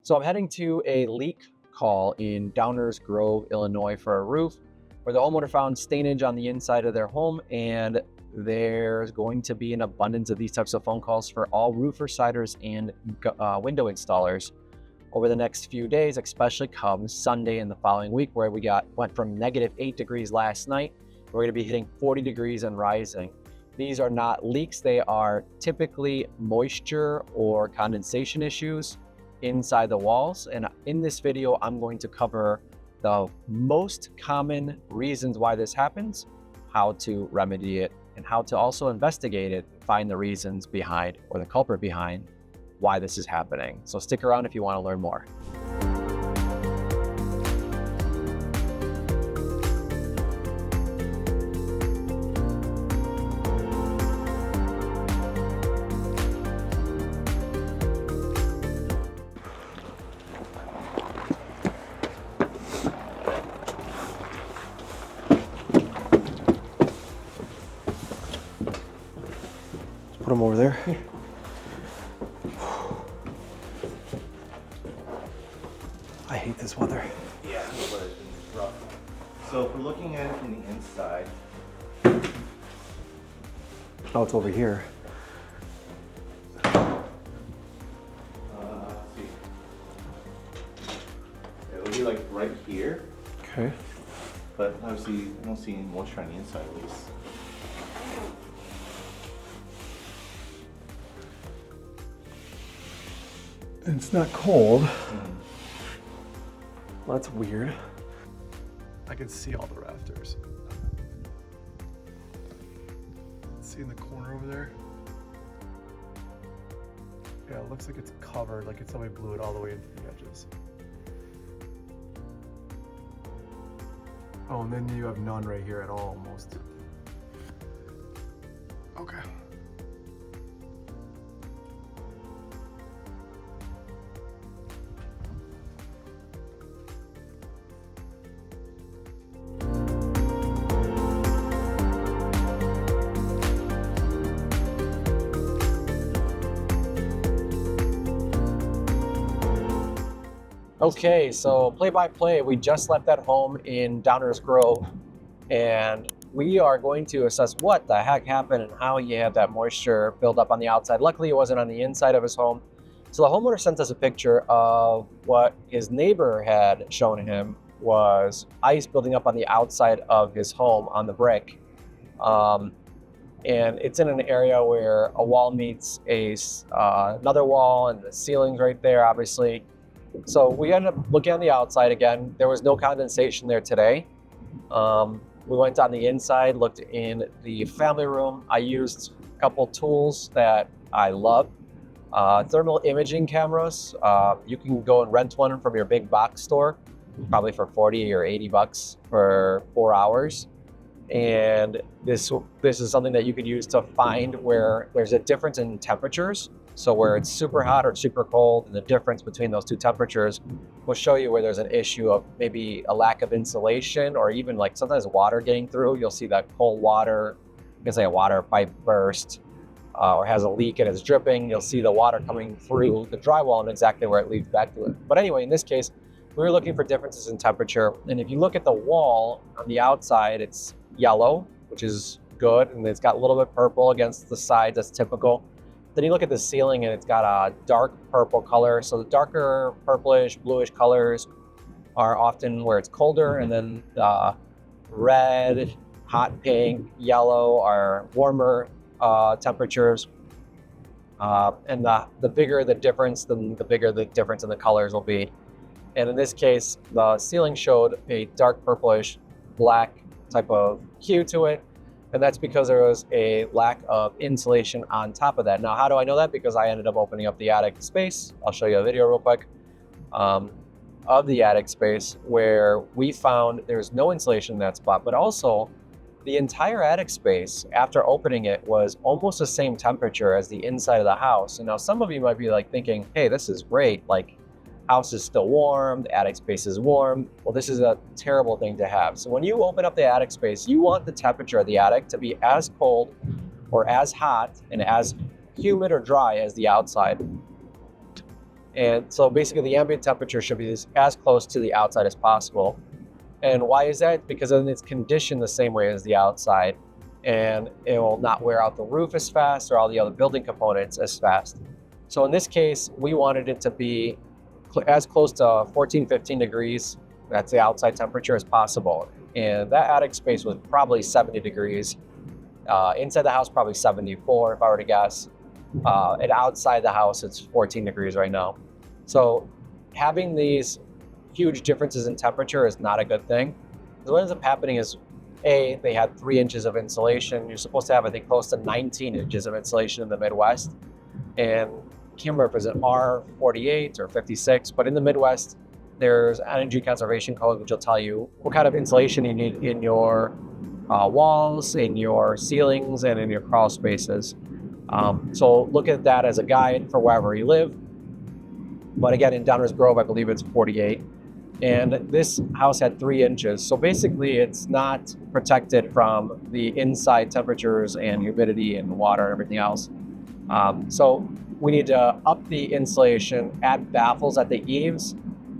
So I'm heading to a leak call in Downers Grove, Illinois for a roof where the homeowner found stainage on the inside of their home, and there's going to be an abundance of these types of phone calls for all roofer siders and window installers over the next few days, especially come Sunday and the following week, where we went from -8 degrees last night. We're going to be hitting 40 degrees and rising. These are not leaks. They are typically moisture or condensation issues inside the walls. And in this video, I'm going to cover the most common reasons why this happens, how to remedy it, and how to also investigate it, find the reasons behind or the culprit behind why this is happening. So stick around if you want to learn more. Put them over there. I hate this weather. Yeah, the weather's been rough. So if we're looking at it from the inside. Oh, it's over here. Let's see. It'll be like right here. Okay. But obviously I don't see any moisture on the inside at least. It's not cold. Well, that's weird. I can see all the rafters. See in the corner over there? Yeah, it looks like it's covered, like somebody blew it all the way into the edges. Oh, and then you have none right here at all, almost. Okay. Okay, so play-by-play, we just left that home in Downers Grove, and we are going to assess what the heck happened and how you have that moisture build up on the outside. Luckily, it wasn't on the inside of his home. So the homeowner sent us a picture of what his neighbor had shown him was ice building up on the outside of his home on the brick. And it's in an area where a wall meets another wall, and the ceiling's right there, obviously. So we ended up looking on the outside again. There was no condensation there today. We went on the inside, looked in the family room. I used a couple tools that I love. Thermal imaging cameras. You can go and rent one from your big box store, probably for 40 or 80 bucks for 4 hours. And this is something that you could use to find where there's a difference in temperatures. So where it's super hot or super cold, and the difference between those two temperatures will show you where there's an issue of maybe a lack of insulation, or even like sometimes water getting through. You'll see that cold water, you can say a water pipe burst or has a leak and it's dripping. You'll see the water coming through the drywall and exactly where it leads back to it. But anyway, in this case, we were looking for differences in temperature. And if you look at the wall on the outside, it's yellow, which is good. And it's got a little bit purple against the sides, that's typical. Then you look at the ceiling and it's got a dark purple color. So the darker purplish, bluish colors are often where it's colder. And then the red, hot pink, yellow are warmer temperatures. And the bigger the difference, then the bigger the difference in the colors will be. And in this case, the ceiling showed a dark purplish, black type of hue to it. And that's because there was a lack of insulation on top of that. Now, how do I know that? Because I ended up opening up the attic space. I'll show you a video real quick of the attic space where we found there's no insulation in that spot, but also the entire attic space after opening it was almost the same temperature as the inside of the house. And now some of you might be like thinking, hey, this is great. Like, house is still warm, the attic space is warm. Well, this is a terrible thing to have. So when you open up the attic space, you want the temperature of the attic to be as cold or as hot and as humid or dry as the outside. And so basically the ambient temperature should be as close to the outside as possible. And why is that? Because then it's conditioned the same way as the outside, and it will not wear out the roof as fast or all the other building components as fast. So in this case, we wanted it to be as close to 14, 15 degrees, that's the outside temperature, as possible. And that attic space was probably 70 degrees. Inside the house, probably 74 if I were to guess. And outside the house, it's 14 degrees right now. So having these huge differences in temperature is not a good thing. Because what ends up happening is, they had 3 inches of insulation. You're supposed to have, I think, close to 19 inches of insulation in the Midwest. And I can't remember if it's an R48 or 56, but in the Midwest, there's energy conservation code, which will tell you what kind of insulation you need in your walls, in your ceilings, and in your crawl spaces. So look at that as a guide for wherever you live. But again, in Downers Grove, I believe it's 48. And this house had 3 inches. So basically it's not protected from the inside temperatures and humidity and water and everything else. So we need to up the insulation, add baffles at the eaves.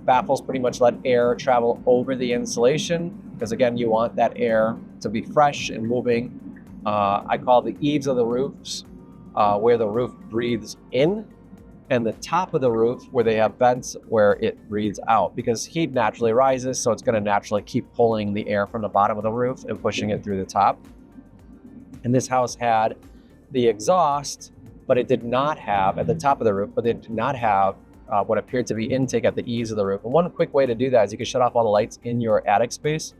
Baffles pretty much let air travel over the insulation, because again, you want that air to be fresh and moving. I call the eaves of the roofs where the roof breathes in, and the top of the roof where they have vents where it breathes out, because heat naturally rises, so it's going to naturally keep pulling the air from the bottom of the roof and pushing it through the top. And this house had the exhaust, but it did not have at the top of the roof, but it did not have what appeared to be intake at the eaves of the roof. And one quick way to do that is you can shut off all the lights in your attic space,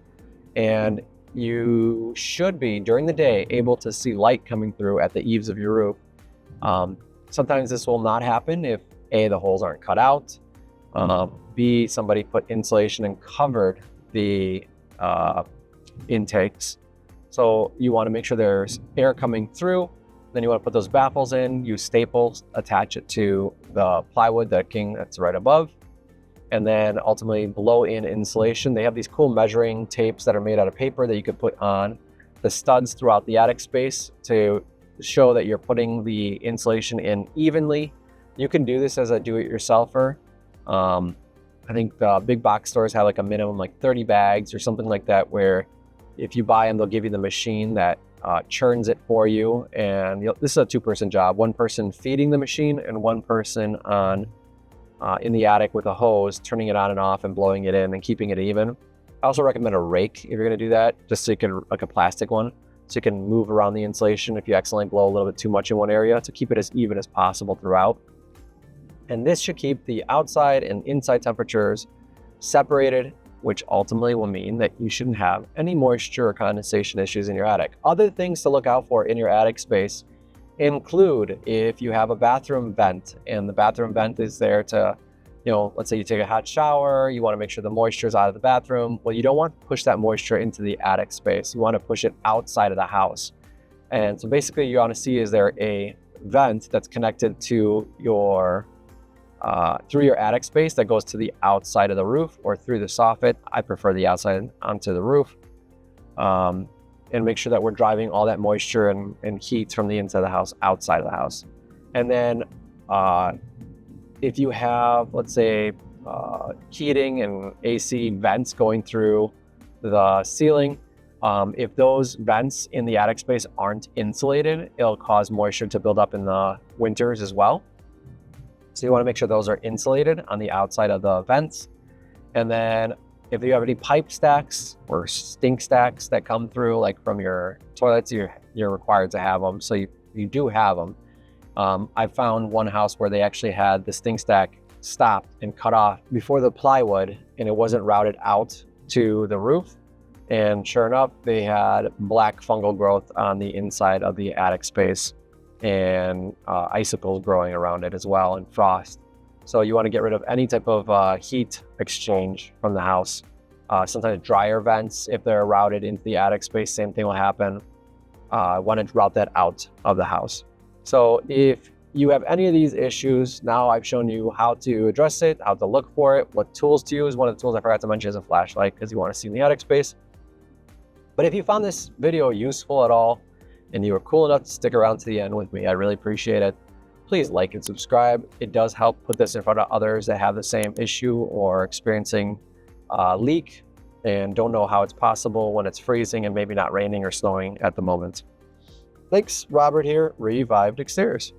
and you should be, during the day, able to see light coming through at the eaves of your roof. Sometimes this will not happen if A, the holes aren't cut out, B, somebody put insulation and covered the intakes. So you want to make sure there's air coming through. Then you want to put those baffles in, use staples, attach it to the plywood, the king that's right above, and then ultimately blow in insulation. They have these cool measuring tapes that are made out of paper that you could put on the studs throughout the attic space to show that you're putting the insulation in evenly. You can do this as a do-it-yourselfer. I think the big box stores have like a minimum like 30 bags or something like that, where if you buy them, they'll give you the machine that churns it for you. And this is a 2-person job, 1 person feeding the machine and 1 person on in the attic with a hose, turning it on and off and blowing it in and keeping it even. I also recommend a rake if you're going to do that, just so you can, like a plastic one, so you can move around the insulation if you accidentally blow a little bit too much in one area, to keep it as even as possible throughout. And this should keep the outside and inside temperatures separated, which ultimately will mean that you shouldn't have any moisture or condensation issues in your attic. Other things to look out for in your attic space include if you have a bathroom vent, and the bathroom vent is there to, let's say you take a hot shower, you want to make sure the moisture is out of the bathroom. Well, you don't want to push that moisture into the attic space. You want to push it outside of the house. And so basically you want to see, is there a vent that's connected to your through your attic space that goes to the outside of the roof or through the soffit. I prefer the outside onto the roof. And make sure that we're driving all that moisture and heat from the inside of the house outside of the house. And then if you have, let's say, heating and AC vents going through the ceiling, if those vents in the attic space aren't insulated, it'll cause moisture to build up in the winters as well. So you want to make sure those are insulated on the outside of the vents. And then if you have any pipe stacks or stink stacks that come through, like from your toilets, you're required to have them. So you do have them. I found one house where they actually had the stink stack stopped and cut off before the plywood, and it wasn't routed out to the roof. And sure enough, they had black fungal growth on the inside of the attic space, and icicles growing around it as well, and frost. So you want to get rid of any type of heat exchange from the house. Sometimes dryer vents, if they're routed into the attic space, same thing will happen. Want to route that out of the house. So if you have any of these issues, now I've shown you how to address it, how to look for it, what tools to use. One of the tools I forgot to mention is a flashlight, because you want to see in the attic space. But if you found this video useful at all, and you were cool enough to stick around to the end with me, I really appreciate it. please like and subscribe. It does help put this in front of others that have the same issue or experiencing a leak and don't know how it's possible when it's freezing and maybe not raining or snowing at the moment. Thanks, Robert here, Revived Exteriors.